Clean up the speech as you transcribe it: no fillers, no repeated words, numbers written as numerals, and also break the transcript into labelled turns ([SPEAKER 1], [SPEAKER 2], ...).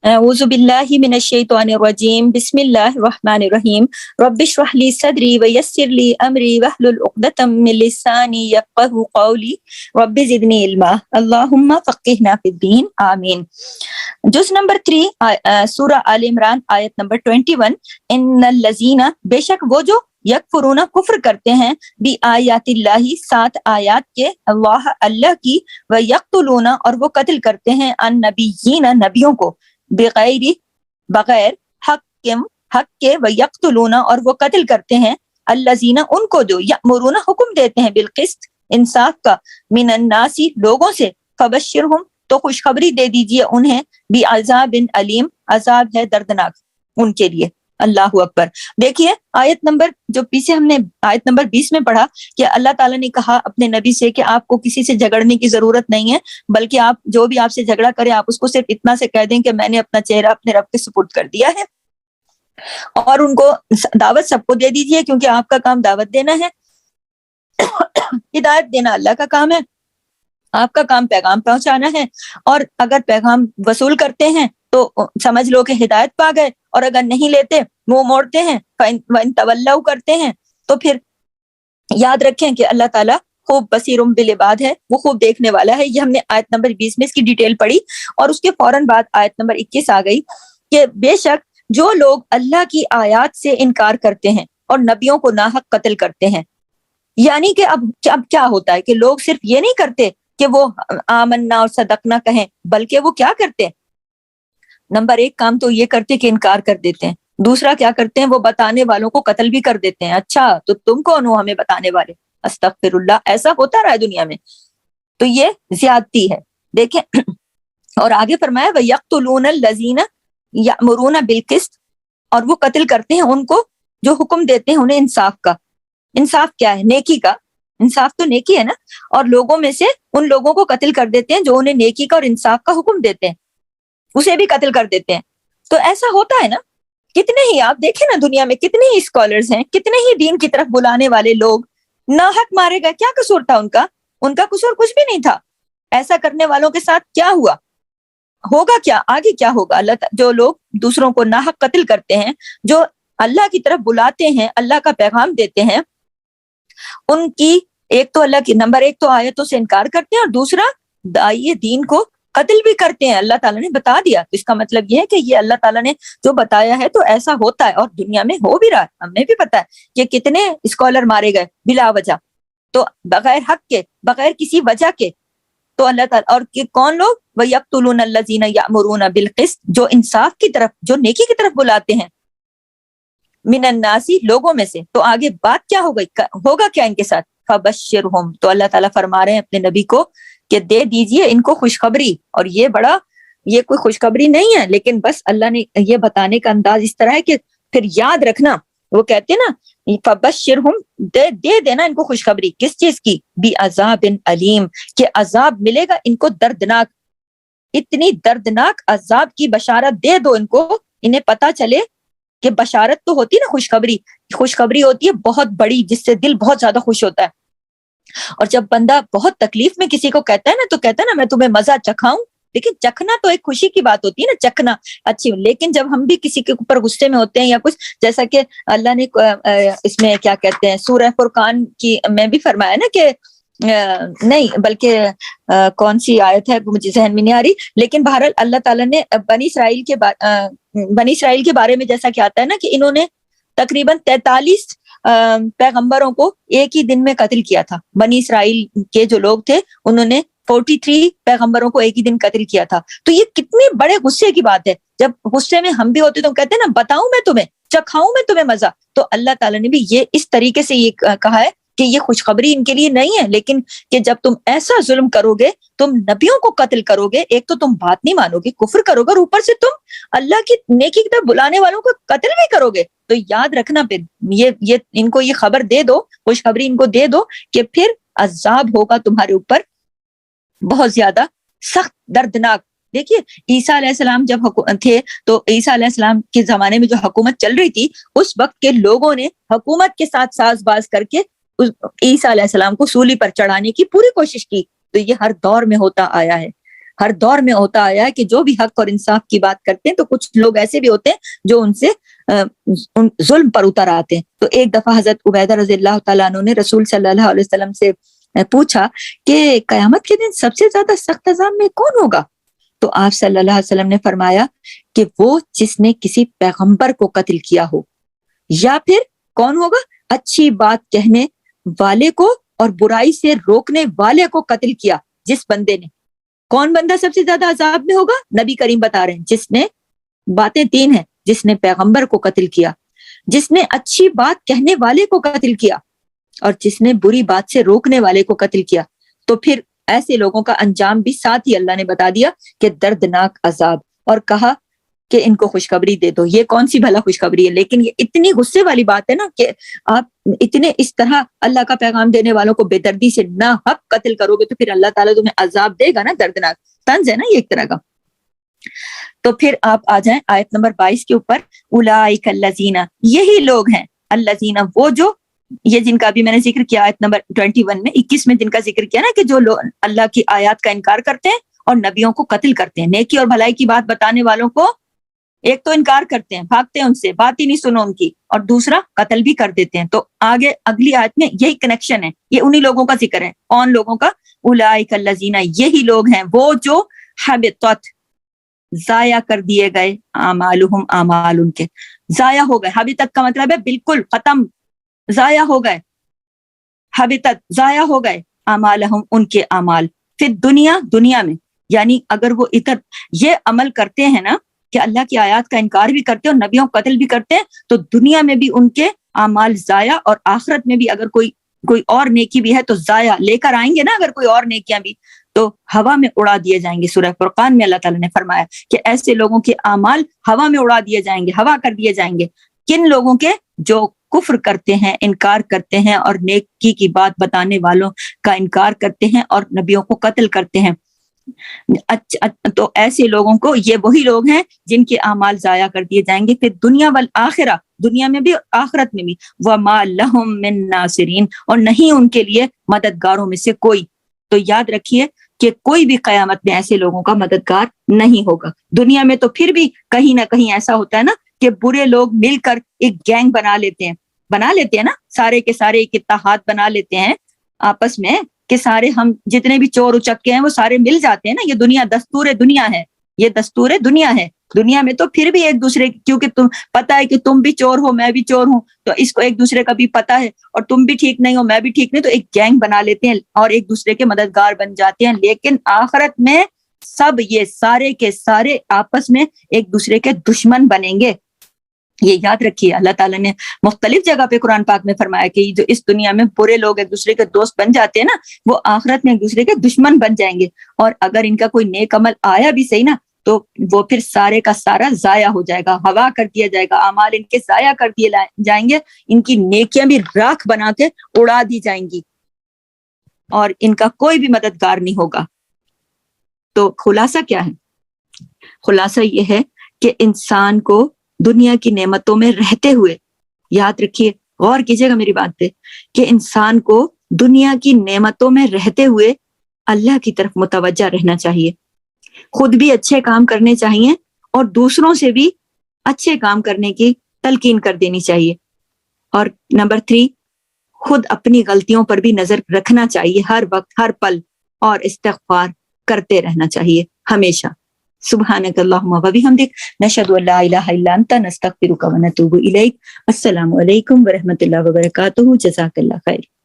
[SPEAKER 1] اعوذ باللہ من الشیطان الرجیم بسم اللہ الرحمن الرحیم رب اشرح لی صدری ویسر لی امری واحلل عقدۃ من لسانی یفقہوا قولی رب زدنی علما اللہم فقہنا فی الدین آمین۔ جز نمبر 3 سورہ آل عمران آیت نمبر 21، ان الذین، بے شک وہ جو یکفرون کفر کرتے ہیں بی آیات اللہ، 7 آیات کے اللہ کی، و یقتلون اور وہ قتل کرتے ہیں ان نبیین نبیوں کو، بغیر حق کے، و یقتلون اور وہ قتل کرتے ہیں الذین ان کو جو یأمرون حکم دیتے ہیں بالقسط انصاف کا، من الناس لوگوں سے، فبشرہم تو خوشخبری دے دیجئے انہیں بعذاب علیم، عذاب ہے دردناک ان کے لیے۔ اللہ اکبر۔ دیکھیے آیت نمبر جو پیچھے ہم نے آیت نمبر 20 میں پڑھا کہ اللہ تعالیٰ نے کہا اپنے نبی سے کہ آپ کو کسی سے جھگڑنے کی ضرورت نہیں ہے، بلکہ آپ جو بھی آپ سے جھگڑا کرے آپ اس کو صرف اتنا سے کہہ دیں کہ میں نے اپنا چہرہ اپنے رب کے سپرد کر دیا ہے، اور ان کو دعوت سب کو دے دیجیے کیونکہ آپ کا کام دعوت دینا ہے، ہدایت دینا اللہ کا کام ہے، آپ کا کام پیغام پہنچانا ہے، اور اگر پیغام وصول کرتے ہیں تو سمجھ لو کہ ہدایت پا گئے، اور اگر نہیں لیتے منہ موڑتے ہیں وَإِن تَوَلَّوْا کرتے ہیں تو پھر یاد رکھیں کہ اللہ تعالیٰ خوب بصیرٌ بالعباد ہے، وہ خوب دیکھنے والا ہے۔ یہ ہم نے آیت نمبر 20 میں اس کی ڈیٹیل پڑھی، اور اس کے فوراً بعد آیت نمبر 21 آ گئی کہ بے شک جو لوگ اللہ کی آیات سے انکار کرتے ہیں اور نبیوں کو ناحق قتل کرتے ہیں، یعنی کہ اب کیا ہوتا ہے کہ لوگ صرف یہ نہیں کرتے کہ وہ آمنا اور صدقنا کہیں، بلکہ وہ کیا کرتے ہیں؟ نمبر 1 کام تو یہ کرتے کہ انکار کر دیتے ہیں، دوسرا کیا کرتے ہیں؟ وہ بتانے والوں کو قتل بھی کر دیتے ہیں۔ اچھا تو تم کون ہو ہمیں بتانے والے؟ استغفر اللہ، ایسا ہوتا رہا ہے دنیا میں، تو یہ زیادتی ہے۔ دیکھیں اور آگے فرمایا وَيَقْتُلُونَ الَّذِينَ يَأْمُرُونَ بِالْقِسْطِ، اور وہ قتل کرتے ہیں ان کو جو حکم دیتے ہیں انہیں انصاف کا۔ انصاف کیا ہے؟ نیکی کا۔ انصاف تو نیکی ہے نا، اور لوگوں میں سے ان لوگوں کو قتل کر دیتے ہیں جو انہیں نیکی کا اور انصاف کا حکم دیتے ہیں، اسے بھی قتل کر دیتے ہیں۔ تو ایسا ہوتا ہے نا، کتنے ہی آپ دیکھیں نا دنیا میں کتنے ہی اسکالرز ہیں، کتنے ہی دین کی طرف بلانے والے لوگ ناحق مارے گئے۔ کیا قصور تھا ان کا قصور کچھ بھی نہیں تھا۔ ایسا کرنے والوں کے ساتھ کیا ہوا، ہوگا کیا آگے، کیا ہوگا؟ جو لوگ دوسروں کو ناحق قتل کرتے ہیں، جو اللہ کی طرف بلاتے ہیں، اللہ کا پیغام دیتے ہیں، ان کی ایک تو اللہ کی نمبر 1 تو آیتوں سے انکار کرتے ہیں، اور دوسرا داعی دین کو قتل بھی کرتے ہیں۔ اللہ تعالیٰ نے بتا دیا، تو اس کا مطلب یہ ہے کہ یہ اللہ تعالیٰ نے جو بتایا ہے تو ایسا ہوتا ہے، اور دنیا میں ہو بھی رہا ہے۔ ہمیں بھی پتا ہے کہ کتنے اسکالر مارے گئے بلا وجہ، تو بغیر حق کے، بغیر کسی وجہ کے۔ تو اللہ تعالیٰ اور کہ کون لوگ؟ وَيَقْتُلُونَ الَّذِينَ يَأْمُرُونَ بِالْقِسْطِ، جو انصاف کی طرف، جو نیکی کی طرف بلاتے ہیں، من الناس لوگوں میں سے۔ تو آگے بات کیا ہوگا کیا ان کے ساتھ؟ فبشرہم، تو اللہ تعالیٰ فرما رہے ہیں اپنے نبی کو کہ دے دیجئے ان کو خوشخبری، اور یہ کوئی خوشخبری نہیں ہے، لیکن بس اللہ نے یہ بتانے کا انداز اس طرح ہے کہ پھر یاد رکھنا، وہ کہتے ہیں نا فبشرہم، دے دینا ان کو خوشخبری، کس چیز کی؟ بعذاب علیم، کہ عذاب ملے گا ان کو دردناک، اتنی دردناک عذاب کی بشارت دے دو ان کو، انہیں پتا چلے کہ بشارت تو ہوتی ہے نا، خوشخبری ہوتی ہے بہت بڑی، جس سے دل بہت زیادہ خوش ہوتا ہے۔ اور جب بندہ بہت تکلیف میں کسی کو کہتا ہے نا، تو کہتا ہے نا میں تمہیں مزہ چکھاؤں، لیکن چکھنا تو ایک خوشی کی بات ہوتی ہے نا، چکھنا اچھی، لیکن جب ہم بھی کسی کے اوپر غصے میں ہوتے ہیں یا کچھ، جیسا کہ اللہ نے اس میں کیا کہتے ہیں سورہ فرقان کی میں بھی فرمایا نا کہ نہیں بلکہ کون سی آیت ہے مجھے ذہن میں نہیں آ رہی، لیکن بہرحال اللہ تعالیٰ نے بنی اسرائیل کے بارے میں جیسا کہ آتا ہے نا کہ انہوں نے تقریباً 43 پیغمبروں کو ایک ہی دن میں قتل کیا تھا۔ بنی اسرائیل کے جو لوگ تھے انہوں نے 43 پیغمبروں کو ایک ہی دن قتل کیا تھا۔ تو یہ کتنے بڑے غصے کی بات ہے، جب غصے میں ہم بھی ہوتے تو کہتے ہیں نا بتاؤں میں تمہیں، چکھاؤں میں تمہیں مزہ۔ تو اللہ تعالیٰ نے بھی یہ اس طریقے سے یہ کہا ہے کہ یہ خوشخبری ان کے لیے نہیں ہے، لیکن کہ جب تم ایسا ظلم کرو گے، تم نبیوں کو قتل کرو گے، ایک تو تم بات نہیں مانو گے، کفر کرو گے، اور اوپر سے تم اللہ کی نیکی کی طرف بلانے والوں کو قتل بھی کرو گے، تو یاد رکھنا پھر یہ ان کو یہ خبر دے دو، خوشخبری ان کو دے دو کہ پھر عذاب ہوگا تمہارے اوپر بہت زیادہ سخت دردناک۔ دیکھیے عیسیٰ علیہ السلام جب تھے تو عیسیٰ علیہ السلام کے زمانے میں جو حکومت چل رہی تھی، اس وقت کے لوگوں نے حکومت کے ساتھ ساز باز کر کے عیسیٰ علیہ السلام کو سولی پر چڑھانے کی پوری کوشش کی۔ تو یہ ہر دور میں ہوتا آیا ہے۔ ہر دور میں ہوتا آیا ہے کہ جو بھی حق اور انصاف کی بات کرتے ہیں تو کچھ لوگ ایسے بھی ہوتے ہیں جو ان سے ظلم پر اتر آتے ہیں. تو ایک دفعہ حضرت عبیدہ رضی اللہ تعالیٰ عنہ نے رسول صلی اللہ علیہ وسلم سے پوچھا کہ قیامت کے دن سب سے زیادہ سخت عذاب میں کون ہوگا؟ تو آپ صلی اللہ علیہ وسلم نے فرمایا کہ وہ جس نے کسی پیغمبر کو قتل کیا ہو، یا پھر کون ہوگا؟ اچھی بات کہنے والے کو اور برائی سے روکنے والے کو قتل کیا جس بندے نے. کون بندہ سب سے زیادہ عذاب میں ہوگا؟ نبی کریم بتا رہے ہیں جس نے، باتیں تین ہیں، جس نے پیغمبر کو قتل کیا، جس نے اچھی بات کہنے والے کو قتل کیا، اور جس نے بری بات سے روکنے والے کو قتل کیا. تو پھر ایسے لوگوں کا انجام بھی ساتھ ہی اللہ نے بتا دیا کہ دردناک عذاب، اور کہا کہ ان کو خوشخبری دے دو. یہ کون سی بھلا خوشخبری ہے؟ لیکن یہ اتنی غصے والی بات ہے نا کہ آپ اتنے اس طرح اللہ کا پیغام دینے والوں کو بے دردی سے نہ حق قتل کرو گے تو پھر اللہ تعالیٰ تمہیں عذاب دے گا نا، دردناک. طنز ہے نا یہ ایک طرح کا. تو پھر آپ آ جائیں آیت نمبر 22 کے اوپر. اولئک الذین، یہی لوگ ہیں، الذین وہ جو، یہ جن کا بھی میں نے ذکر کیا آیت نمبر 21 میں 21 میں جن کا ذکر کیا نا کہ جو لوگ اللہ کی آیات کا انکار کرتے ہیں اور نبیوں کو قتل کرتے ہیں. نیکی اور بھلائی کی بات بتانے والوں کو ایک تو انکار کرتے ہیں، بھاگتے ہیں ان سے، بات ہی نہیں سنو ان کی، اور دوسرا قتل بھی کر دیتے ہیں. تو آگے اگلی آیت میں یہی کنیکشن ہے، یہ انہی لوگوں کا ذکر ہے. کون لوگوں کا؟ اولئک الذین، یہی لوگ ہیں وہ جو حبطت، ضائع کر دیے گئے، اعمالہم، اعمال ان کے ضائع ہو گئے. حبطت کا مطلب ہے بالکل ختم، ضائع ہو گئے. حبطت، ضائع ہو گئے، اعمالہم، ان کے اعمال، پھر دنیا میں. یعنی اگر وہ ادھر یہ عمل کرتے ہیں نا کہ اللہ کی آیات کا انکار بھی کرتے ہیں اور نبیوں کو قتل بھی کرتے ہیں، تو دنیا میں بھی ان کے اعمال ضائع، اور آخرت میں بھی اگر کوئی اور نیکی بھی ہے تو ضائع لے کر آئیں گے نا. اگر کوئی اور نیکیاں بھی تو ہوا میں اڑا دیے جائیں گے. سورہ فرقان میں اللہ تعالیٰ نے فرمایا کہ ایسے لوگوں کے اعمال ہوا میں اڑا دیے جائیں گے، ہوا کر دیے جائیں گے. کن لوگوں کے؟ جو کفر کرتے ہیں، انکار کرتے ہیں، اور نیکی کی بات بتانے والوں کا انکار کرتے ہیں اور نبیوں کو قتل کرتے ہیں. تو ایسے لوگوں کو، یہ وہی لوگ ہیں جن کے اعمال ضائع کر دیے جائیں گے. پھر دنیا والآخرہ، دنیا میں بھی آخرت میں بھی، وَمَا لَهُم مِّن نَاصِرِينَ، اور نہیں ان کے لیے مددگاروں میں سے کوئی. تو یاد رکھیے کہ کوئی بھی قیامت میں ایسے لوگوں کا مددگار نہیں ہوگا. دنیا میں تو پھر بھی کہیں نہ کہیں ایسا ہوتا ہے نا کہ برے لوگ مل کر ایک گینگ بنا لیتے ہیں نا، سارے کے سارے ایک اتحاد بنا لیتے ہیں آپس میں کہ سارے ہم جتنے بھی چور اچکے ہیں وہ سارے مل جاتے ہیں نا. یہ دنیا دستور دنیا ہے، یہ دستور دنیا ہے. دنیا میں تو پھر بھی ایک دوسرے، کیونکہ تم پتا ہے کہ تم بھی چور ہو، میں بھی چور ہوں، تو اس کو ایک دوسرے کا بھی پتا ہے، اور تم بھی ٹھیک نہیں ہو، میں بھی ٹھیک نہیں، تو ایک گینگ بنا لیتے ہیں اور ایک دوسرے کے مددگار بن جاتے ہیں. لیکن آخرت میں سب یہ سارے کے سارے آپس میں ایک دوسرے کے دشمن بنیں گے. یہ یاد رکھیے. اللہ تعالیٰ نے مختلف جگہ پہ قرآن پاک میں فرمایا کہ جو اس دنیا میں برے لوگ ایک دوسرے کے دوست بن جاتے ہیں نا، وہ آخرت میں ایک دوسرے کے دشمن بن جائیں گے. اور اگر ان کا کوئی نیک عمل آیا بھی صحیح نا، تو وہ پھر سارے کا سارا ضائع ہو جائے گا، ہوا کر دیا جائے گا. اعمال ان کے ضائع کر دیے جائیں گے، ان کی نیکیاں بھی راکھ بنا کے اڑا دی جائیں گی، اور ان کا کوئی بھی مددگار نہیں ہوگا. تو خلاصہ کیا ہے؟ خلاصہ یہ ہے کہ انسان کو دنیا کی نعمتوں میں رہتے ہوئے، یاد رکھیے، غور کیجئے گا میری بات پہ، کہ انسان کو دنیا کی نعمتوں میں رہتے ہوئے اللہ کی طرف متوجہ رہنا چاہیے. خود بھی اچھے کام کرنے چاہیے اور دوسروں سے بھی اچھے کام کرنے کی تلقین کر دینی چاہیے. اور نمبر 3، خود اپنی غلطیوں پر بھی نظر رکھنا چاہیے ہر وقت، ہر پل، اور استغفار کرتے رہنا چاہیے ہمیشہ. سبحانک اللہم و بحمدک، نشہد ان لا الہ الا انت، نستغفرک و نتوب الیک. السلام علیکم ورحمۃ اللہ وبرکاتہ. جزاک اللہ خیر.